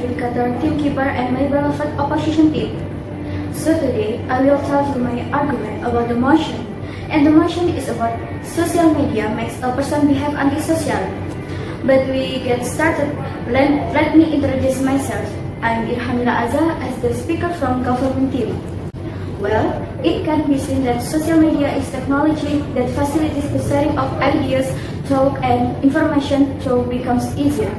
adjudicator, teamkeeper, and my beloved opposition team. So today, I will tell you my argument about the motion. And the motion is about social media makes a person behave antisocial. But we get started, let me introduce myself. I'm Irchamillah Azza as the speaker from government team. Well, it can be seen that social media is technology that facilitates the sharing of ideas, talk, and information so becomes easier.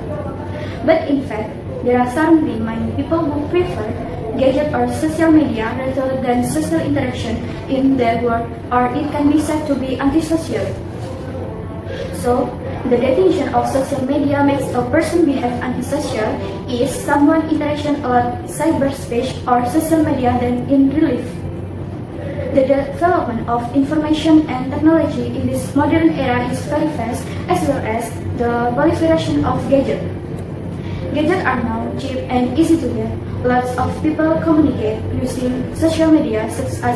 But in fact, there are certainly many people who prefer gadget or social media rather than social interaction in their work, or it can be said to be antisocial. So, the definition of social media makes a person behave antisocial is someone interaction on cyberspace or social media than in real life. The development of information and technology in this modern era is very fast, as well as the proliferation of gadgets. Gadgets are now cheap and easy to get. Lots of people communicate using social media such as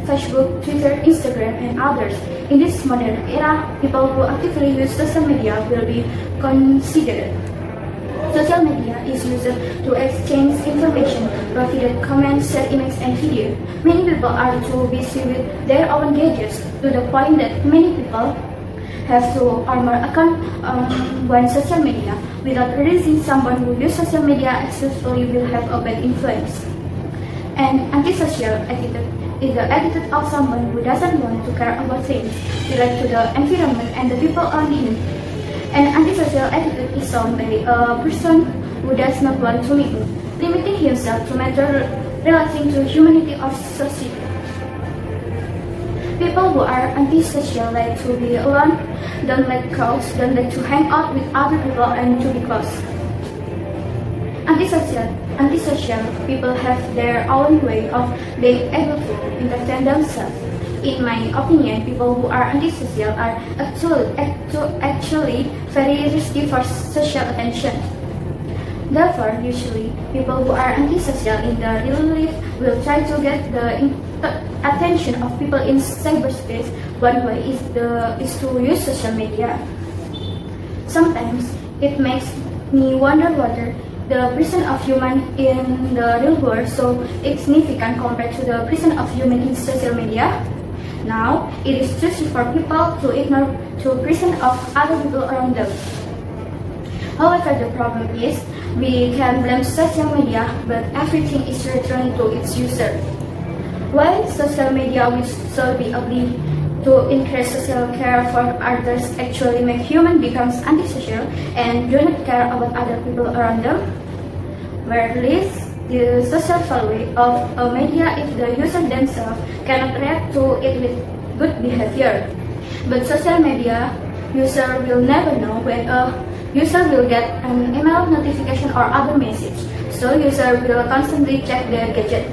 Facebook, Twitter, Instagram, and others. In this modern era, people who actively use social media will be considered. Social media is used to exchange information, provide comments, share images and video. Many people are too busy with their own gadgets to the point that many people have to armor account on social media. Without realizing, someone who uses social media excessively will have a bad influence. An antisocial attitude is the attitude of someone who doesn't want to care about things related to the environment and the people around him. An antisocial attitude is shown by a person who does not want to mingle, limiting himself to matter relating to humanity or society. People who are antisocial like to be alone, don't like crowds, don't like to hang out with other people and to be close. Antisocial people have their own way of being able to entertain themselves. In my opinion, people who are antisocial are actually very risky for social attention. Therefore, usually, people who are antisocial in the real life will try to get the attention of people in cyberspace. One way is to use social media. Sometimes, it makes me wonder whether the presence of human in the real world so insignificant compared to the presence of human in social media. Now, it is easy for people to ignore the presence of other people around them. However, the problem is, we can blame social media, but everything is returned to its user. While social media will so be able to increase social care for others actually make human becomes antisocial and do not care about other people around them, whereas the social value of a media if the user themselves cannot react to it with good behavior. But social media user will never know when a user will get an email notification or other message, so user will constantly check their gadget.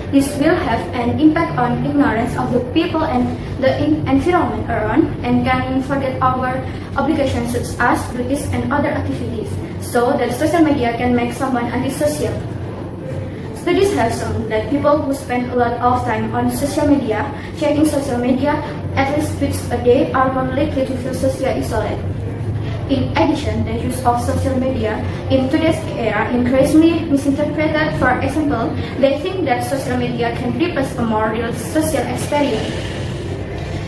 This will have an impact on ignorance of the people and the environment around and can forget our obligations such as duties and other activities, so that social media can make someone antisocial. Studies have shown that people who spend a lot of time on social media, checking social media at least twice a day, are more likely to feel socially isolated. In addition, the use of social media in today's era increasingly misinterpreted. For example, they think that social media can replace a more real social experience.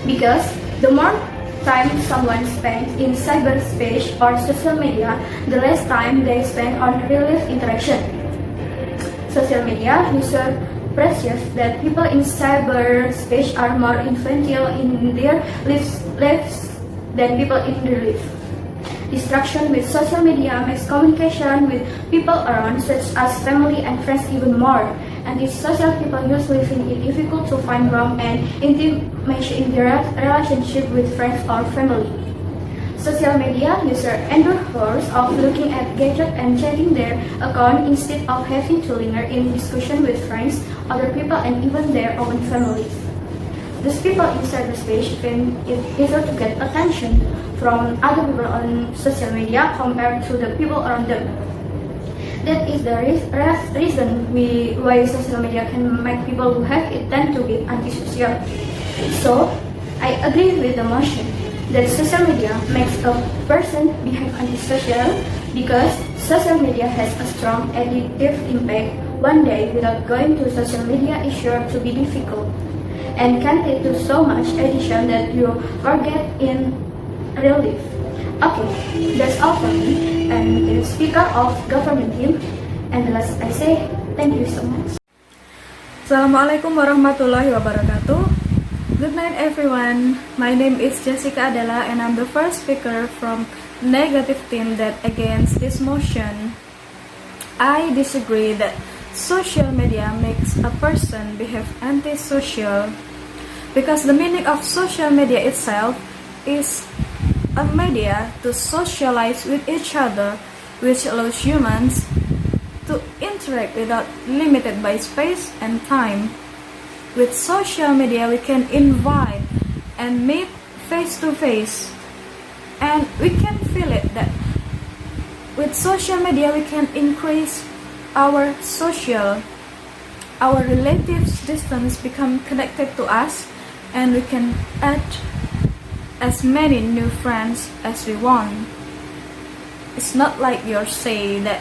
Because the more time someone spends in cyberspace or social media, the less time they spend on real-life interaction. Social media users perceive that people in cyberspace are more influential in their lives than people in real life. Distraction with social media makes communication with people around, such as family and friends, even more. And these social people usually find it difficult to find warmth and intimacy in their relationship with friends or family. Social media users endure hours of looking at gadgets and checking their account instead of having to linger in discussion with friends, other people, and even their own families. These people in cyberspace find it easier to get attention from other people on social media compared to the people around them. That is the reason why social media can make people who have it tend to be antisocial. So, I agree with the motion that social media makes a person behave antisocial, Because social media has a strong addictive impact. One day without going to social media is sure to be difficult and can lead to so much addiction that you forget in real life. Okay, that's all for me. And the speaker of government team. And the last I say, thank you so much. Assalamualaikum warahmatullahi wabarakatuh. Good night everyone. My name is Jesica Adela and I'm the first speaker from negative team that against this motion. I disagree that social media makes a person behave antisocial because the meaning of social media itself is a media to socialize with each other, which allows humans to interact without limited by space and time. With social media, we can invite and meet face to face, and we can feel it that with social media we can increase our relatives distance become connected to us, and we can add as many new friends as we want. It's not like you're saying that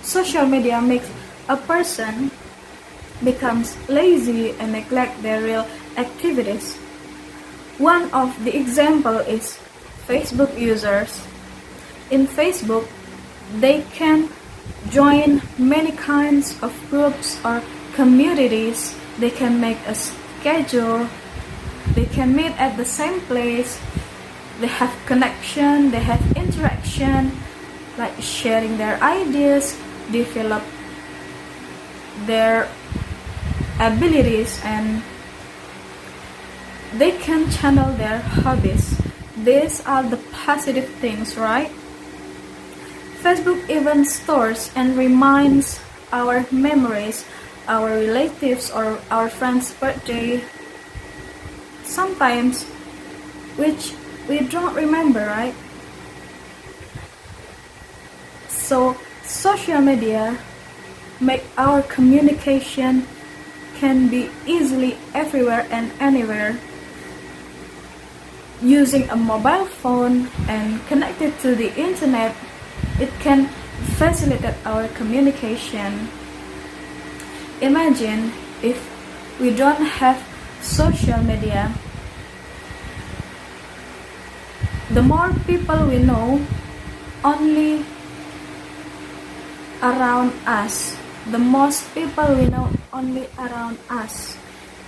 social media makes a person becomes lazy and neglect their real activities. One of the example is Facebook users. In Facebook, they can join many kinds of groups or communities. They can make a schedule. They can meet at the same place. They have connection. They have interaction, like sharing their ideas, develop their abilities, and they can channel their hobbies. These are the positive things, right? Facebook even stores and reminds our memories, our relatives or our friends' birthday, sometimes which we don't remember, right? So social media make our communication can be easily everywhere and anywhere. Using a mobile phone and connected to the internet, it can facilitate our communication. Imagine if we don't have social media. The more people we know only around us, the most people we know only around us.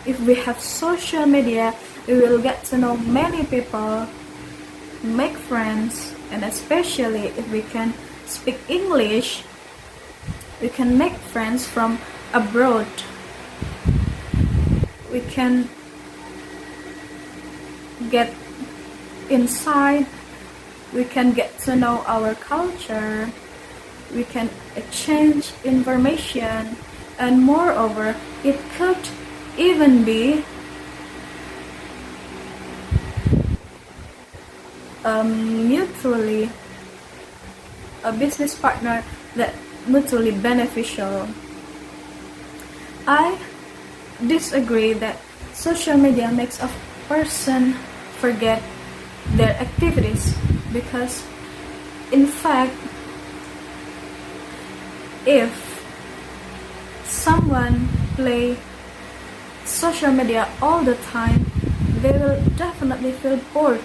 If we have social media, we will get to know many people, make friends, and especially if we can speak English, we can make friends from abroad. We can get inside, we can get to know our culture, we can exchange information, and moreover, it could even be mutually a business partner that mutually beneficial. I disagree that social media makes a person forget their activities, because in fact, if someone play social media all the time, they will definitely feel bored.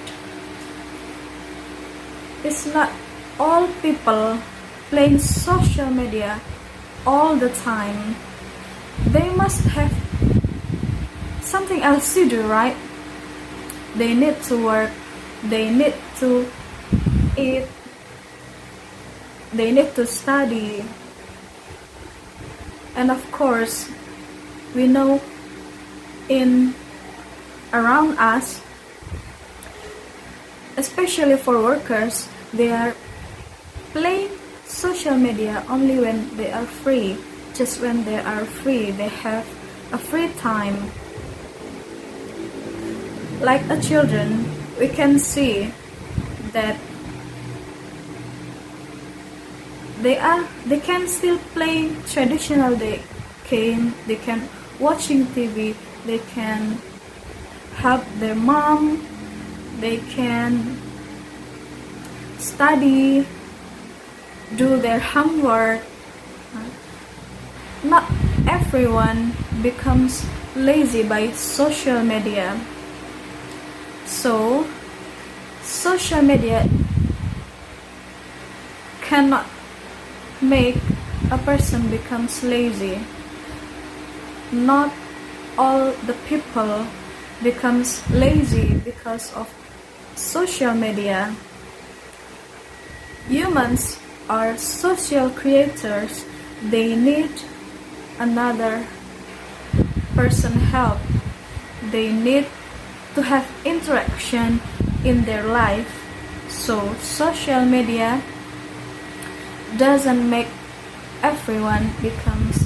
It's not all people playing social media all the time. They must have something else to do, right? They need to work, they need to eat, they need to study. And of course, we know in around us, especially for workers, they are playing social media only when they are free. Just when they are free, they have a free time. Like a children, we can see that they can still play traditional game, they can watching TV, they can help their mom, they can study, do their homework. Not everyone becomes lazy by social media. So, social media cannot make a person becomes lazy. Not all the people becomes lazy because of social media. Humans are social creators. They need another person help. They need to have interaction in their life. So social media doesn't make everyone becomes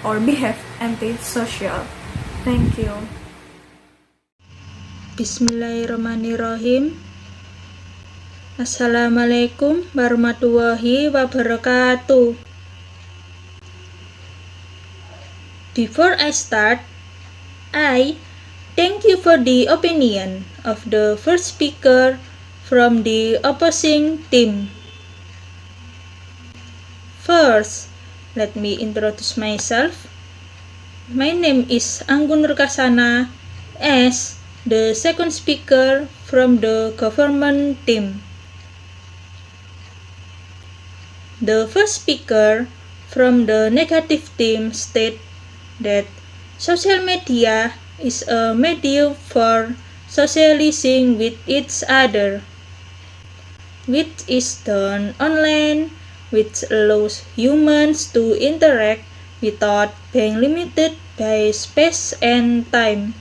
or behave antisocial. Thank you. Bismillahirrahmanirrahim. Assalamualaikum warahmatullahi wabarakatuh. Before I start, I thank you for the opinion of the first speaker from the opposing team. First, let me introduce myself. My name is Anggun Nur Khasanah as the second speaker from the government team. The first speaker from the negative team stated that social media is a medium for socializing with each other, which is done online, which allows humans to interact without being limited by space and time.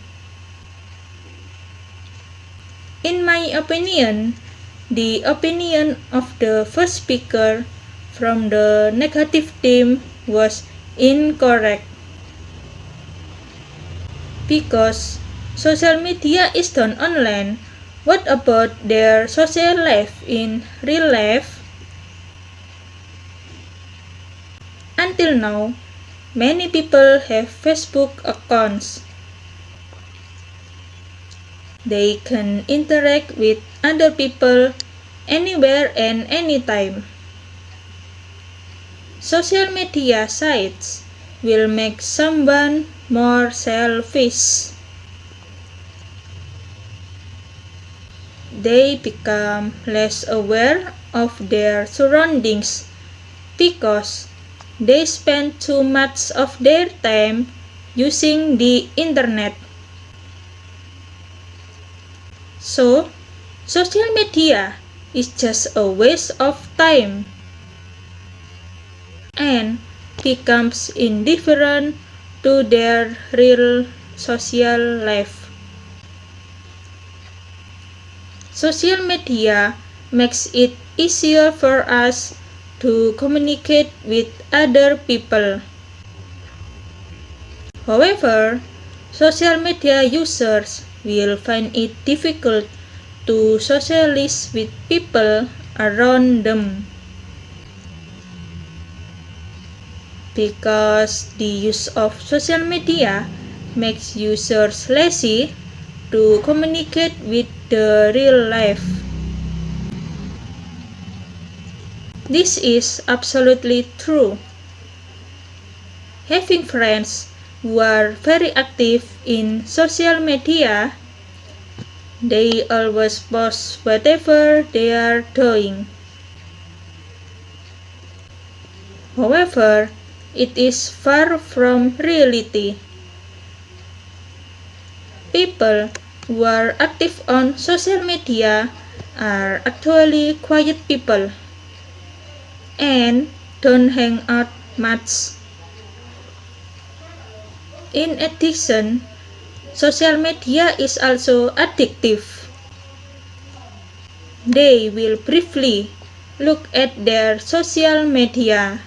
In my opinion, the opinion of the first speaker from the negative team was incorrect, because social media is done online. What about their social life in real life? Until now, many people have Facebook accounts. They can interact with other people anywhere and anytime. Social media sites will make someone more selfish. They become less aware of their surroundings because they spend too much of their time using the internet. So, social media is just a waste of time and becomes indifferent to their real social life. Social media makes it easier for us to communicate with other people. However, social media users will find it difficult to socialize with people around them, because the use of social media makes users lazy to communicate with the real life. This is absolutely true. Having friends who are very active in social media, they always post whatever they are doing. However, it is far from reality. People who are active on social media are actually quiet people and don't hang out much. In addition, social media is also addictive. They will briefly look at their social media.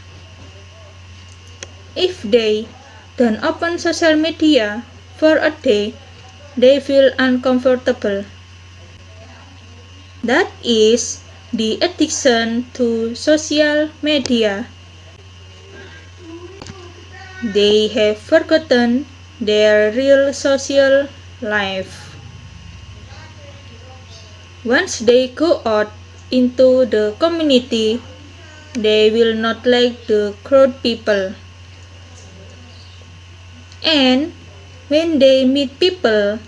If they don't open social media for a day, they feel uncomfortable. That is the addiction to social media. They have forgotten their real social life. Once they go out into the community, they will not like the crowd people. And when they meet people,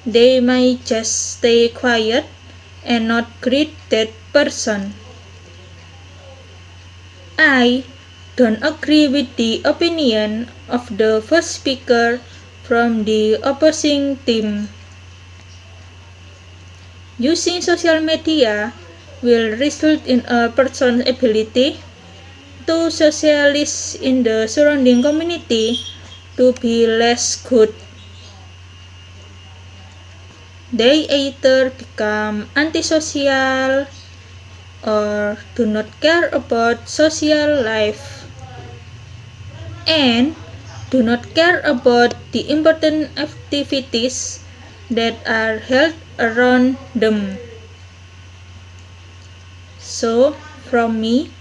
they might just stay quiet and not greet that person. I don't agree with the opinion of the first speaker from the opposing team. Using social media will result in a person's ability to socialize in the surrounding community to be less good. They either become antisocial or do not care about social life and do not care about the important activities that are held around them. So, from me,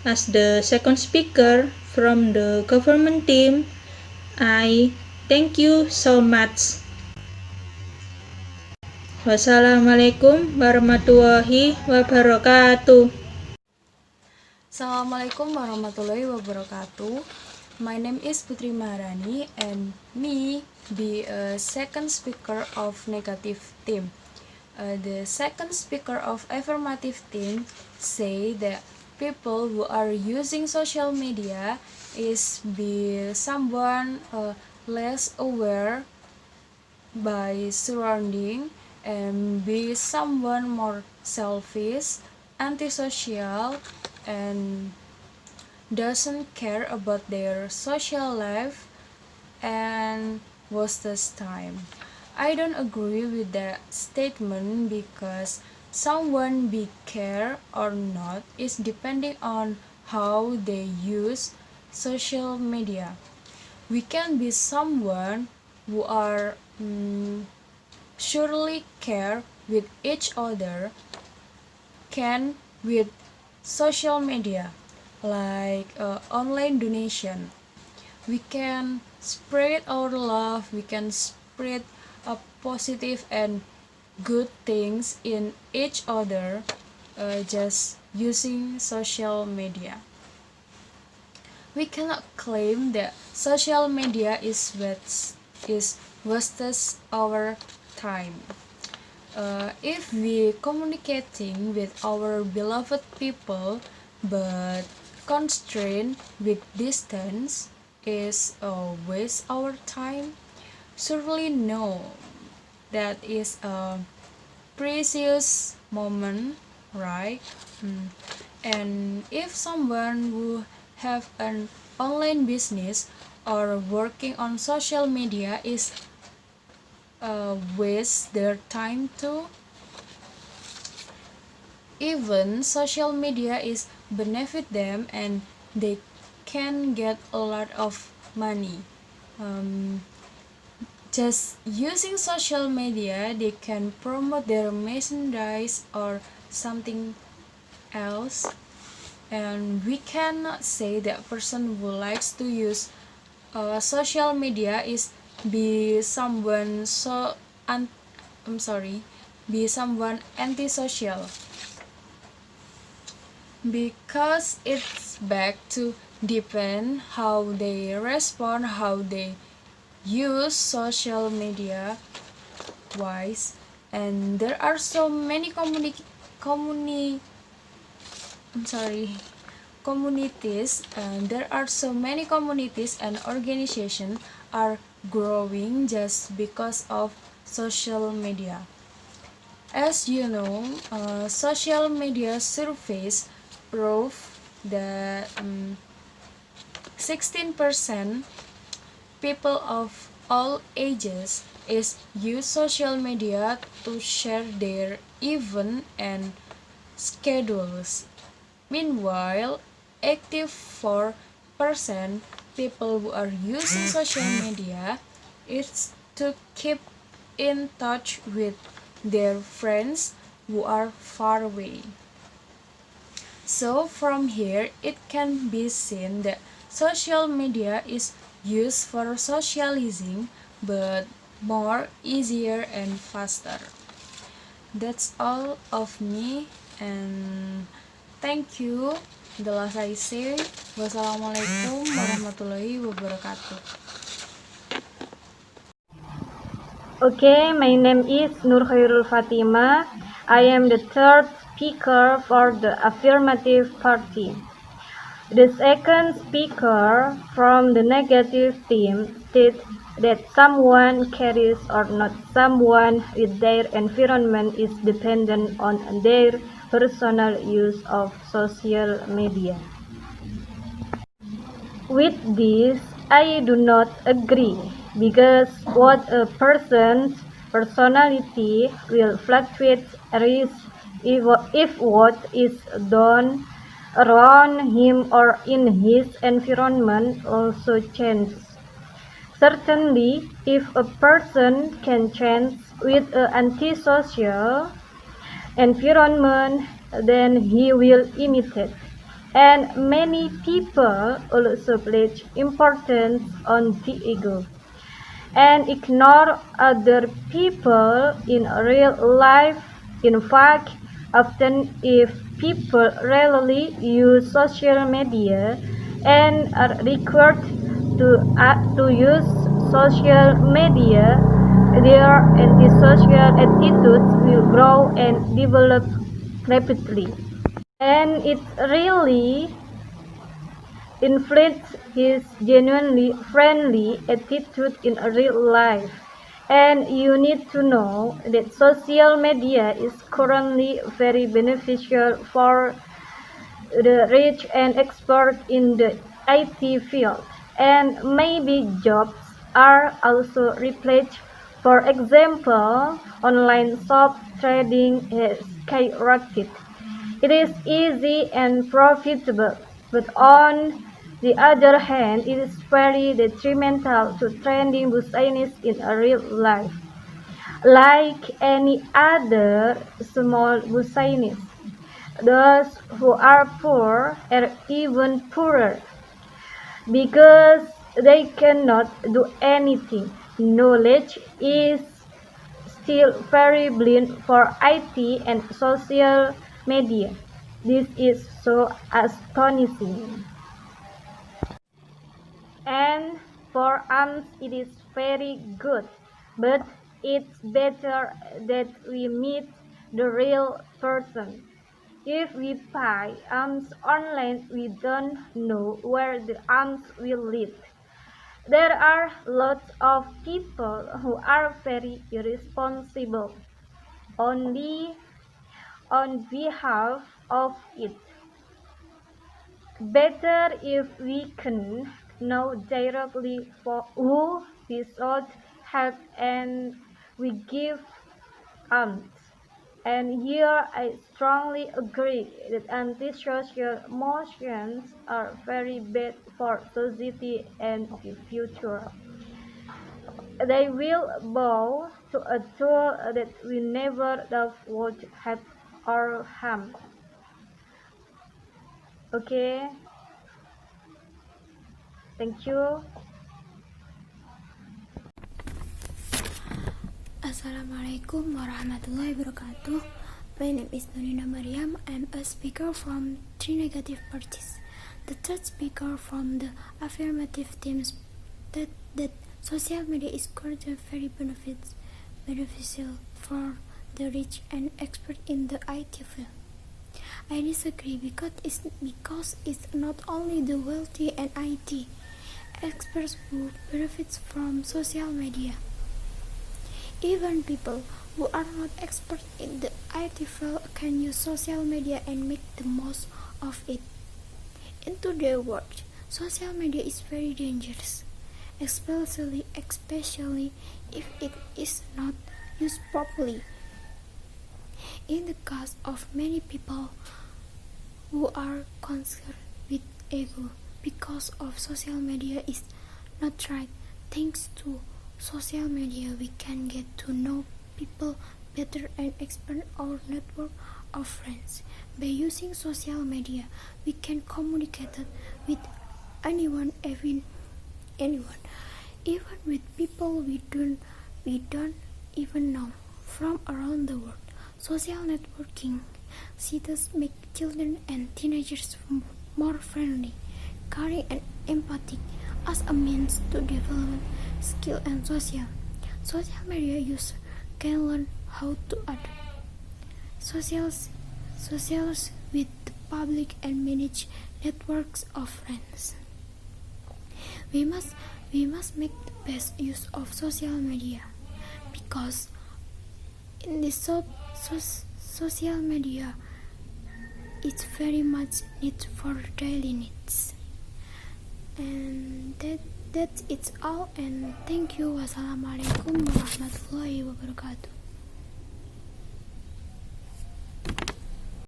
as the second speaker from the government team, I thank you so much. Wassalamualaikum warahmatullahi wabarakatuh. Assalamualaikum warahmatullahi wabarakatuh. My name is Putri Maharani and me be a second speaker of negative team. The second speaker of affirmative team say that people who are using social media is be someone less aware by surrounding and be someone more selfish, antisocial, and doesn't care about their social life and wastes time. I don't agree with that statement because someone be care or not is depending on how they use social media. We can be someone who are surely care with each other can with social media like online donation. We can spread our love, we can spread positive and good things in each other just using social media. We cannot claim that social media is wastes our time. If we communicating with our beloved people but constrained with distance is waste our time, surely no, that is a precious moment, right? And if someone who have an online business or working on social media is waste their time too. Even social media is benefit them and they can get a lot of money. Just using social media, they can promote their merchandise or something else. And we cannot say that person who likes to use social media is be someone be someone antisocial, because it's back to depend how they respond, how they use social media wise. And there are so many communities, and there are so many communities and organizations are growing just because of social media. As you know, social media surveys prove that 16% people of all ages use social media to share their event and schedules. Meanwhile, 84% people who are using social media is to keep in touch with their friends who are far away. So from here, it can be seen that social media is used for socializing, but more easier and faster. That's all of me, and thank you. The last I say, wassalamualaikum warahmatullahi wabarakatuh. Okay, my name is Nur Khoirul Fatimah. I am the third speaker for the affirmative party. The second speaker from the negative team states that someone carries or not someone with their environment is dependent on their personal use of social media. With this, I do not agree because what a person's personality will fluctuate if what is done around him or in his environment also changes. Certainly, if a person can change with an antisocial environment, then he will imitate. And many people also place importance on the ego and ignore other people in real life. In fact, often if people rarely use social media and are required to use social media, their antisocial attitudes will grow and develop rapidly. And it really inflates his genuinely friendly attitude in real life. And you need to know that social media is currently very beneficial for the rich and expert in the IT field. And maybe jobs are also replaced. For example, online shop trading has skyrocketed. It is easy and profitable, but on the other hand, it is very detrimental to trending business in real life. Like any other small business, those who are poor are even poorer because they cannot do anything. Knowledge is still very blind for IT and social media. This is so astonishing. And for arms it is very good, but it's better that we meet the real person. If we buy arms online, we don't know where the arms will lead. There are lots of people who are very irresponsible only on behalf of it. Better if we can know directly for who we should help and we give alms. And here I strongly agree that antisocial motions are very bad for society and the future. They will bow to a tool that we never thought would help or harm. Okay, thank you. Assalamualaikum warahmatullahi wabarakatuh. My name is Nur Indah Mariyam. I am a speaker from three negative parties. The third speaker from the affirmative team stated that social media is currently very beneficial for the rich and expert in the IT field. I disagree because it's not only the wealthy and IT experts who benefit from social media. Even people who are not experts in the IT field can use social media and make the most of it. In today's world, social media is very dangerous, especially if it is not used properly. In the case of many people who are concerned with ego because of social media is not right. Thanks to social media, we can get to know people better and expand our network of friends. By using social media, we can communicate with anyone, even with people we don't even know from around the world. social networking sites make children and teenagers more friendly, caring, and empathic as a means to develop skill and social media users can learn how to adapt socials with the public and manage networks of friends. We must make the best use of social media because in this social media it's very much need for daily needs. And that's it all, and thank you. Wassalamualaikum warahmatullahi wabarakatuh.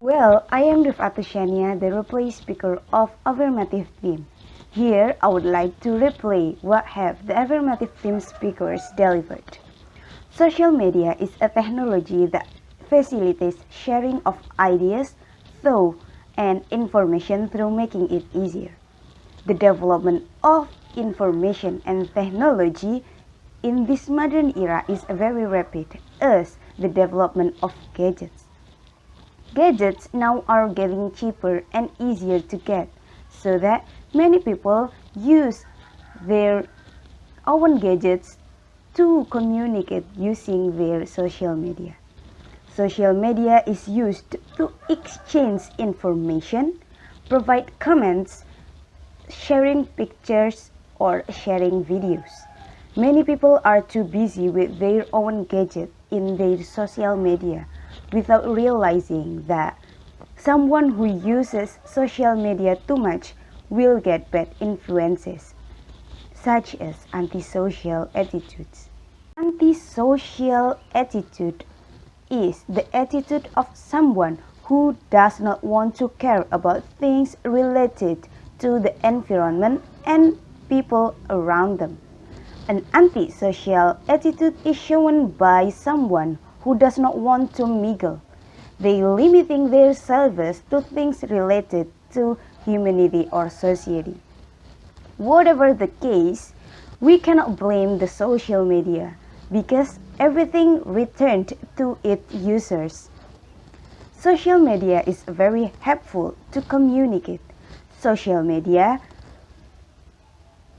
Well, I am Rif'atus Syaniyah, the replay speaker of affirmative theme. Here, I would like to replay what have the affirmative theme speakers delivered. Social media is a technology that facilitates sharing of ideas, thought, and information through making it easier. The development of information and technology in this modern era is very rapid, as the development of gadgets. Gadgets now are getting cheaper and easier to get, so that many people use their own gadgets to communicate using their social media. Social media is used to exchange information, provide comments, sharing pictures, or sharing videos. Many people are too busy with their own gadget in their social media without realizing that someone who uses social media too much will get bad influences, such as antisocial attitudes. Antisocial attitude is the attitude of someone who does not want to care about things related to the environment and people around them. An antisocial attitude is shown by someone who does not want to mingle. They limiting themselves to things related to humanity or society. Whatever the case, we cannot blame the social media because everything returned to its users. Social media is very helpful to communicate. Social media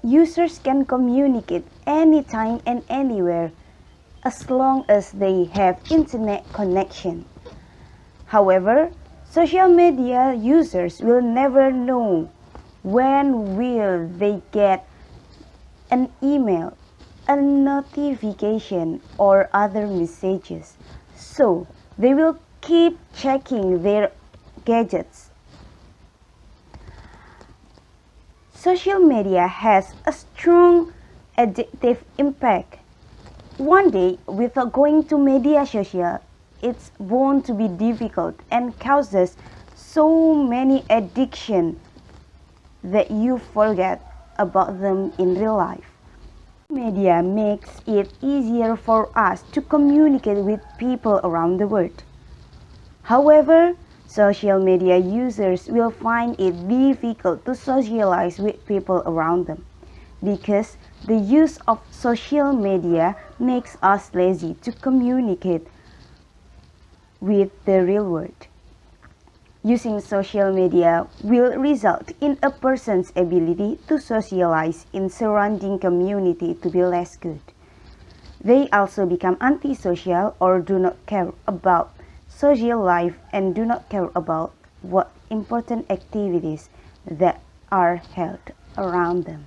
users can communicate anytime and anywhere as long as they have internet connection. However, social media users will never know when will they get an email, a notification, or other messages. So they will keep checking their gadgets. Social media has a strong addictive impact. One day, without going to media social, it's bound to be difficult and causes so many addiction that you forget about them in real life. Media makes it easier for us to communicate with people around the world. However, social media users will find it difficult to socialize with people around them because the use of social media makes us lazy to communicate with the real world. Using social media will result in a person's ability to socialize in surrounding community to be less good. They also become antisocial or do not care about social life and do not care about what important activities that are held around them.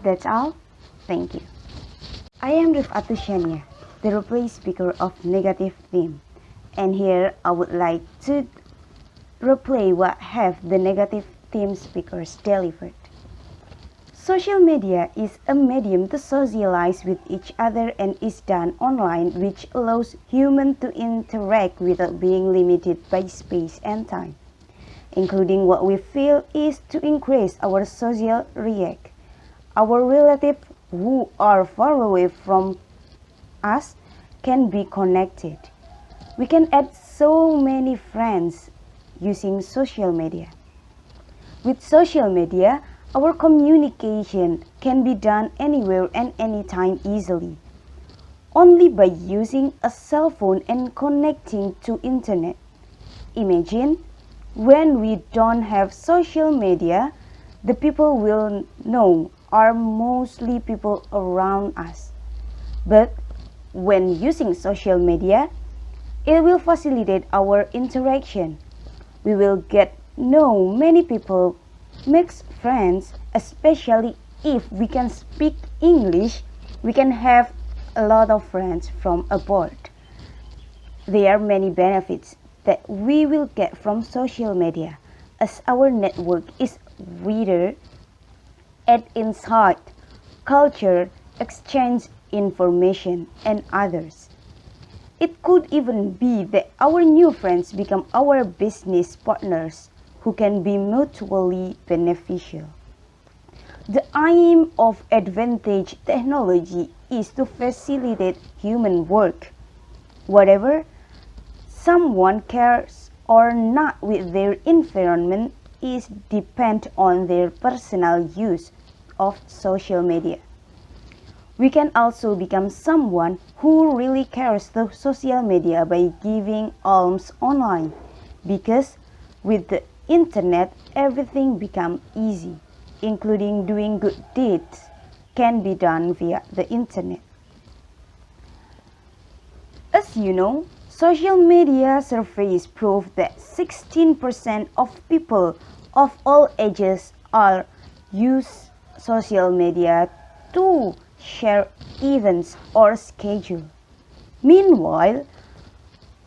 That's all. Thank you. I am Rif'atus Syaniyah, the replay speaker of negative theme, and here I would like to replay what have the negative theme speakers delivered. Social media is a medium to socialize with each other and is done online, which allows humans to interact without being limited by space and time, including what we feel is to increase our social react. Our relatives who are far away from us can be connected. We can add so many friends using social media. With social media, our communication can be done anywhere and anytime easily. only by using a cell phone and connecting to internet. Imagine when we don't have social media, the people we'll know are mostly people around us. But when using social media, it will facilitate our interaction. We will get know many people, make friends, especially if we can speak English, we can have a lot of friends from abroad. There are many benefits that we will get from social media, as our network is wider and insight, culture, exchange information, and others. It could even be that our new friends become our business partners who can be mutually beneficial. The aim of advantage technology is to facilitate human work. Whatever someone cares or not with their environment is depend on their personal use of social media. We can also become someone who really cares the social media by giving alms online, because with the internet everything becomes easy, including doing good deeds can be done via the internet. As you know, social media surveys prove that 16% of people of all ages are use social media to share events or schedule. Meanwhile,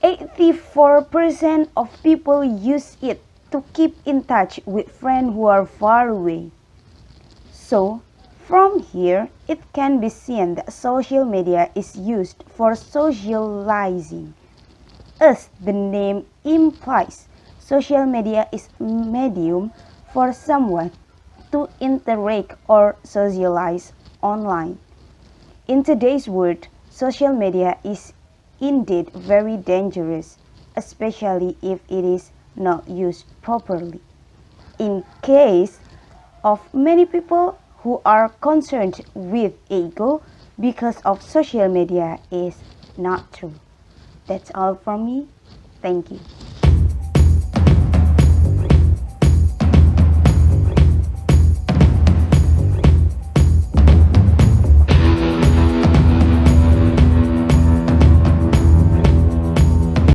84% of people use it to keep in touch with friends who are far away. So, from here, it can be seen that social media is used for socializing. As the name implies, social media is a medium for someone to interact or socialize online. In today's world, social media is indeed very dangerous, especially if it is not used properly. In case of many people who are concerned with ego because of social media is not true. That's all from me. Thank you.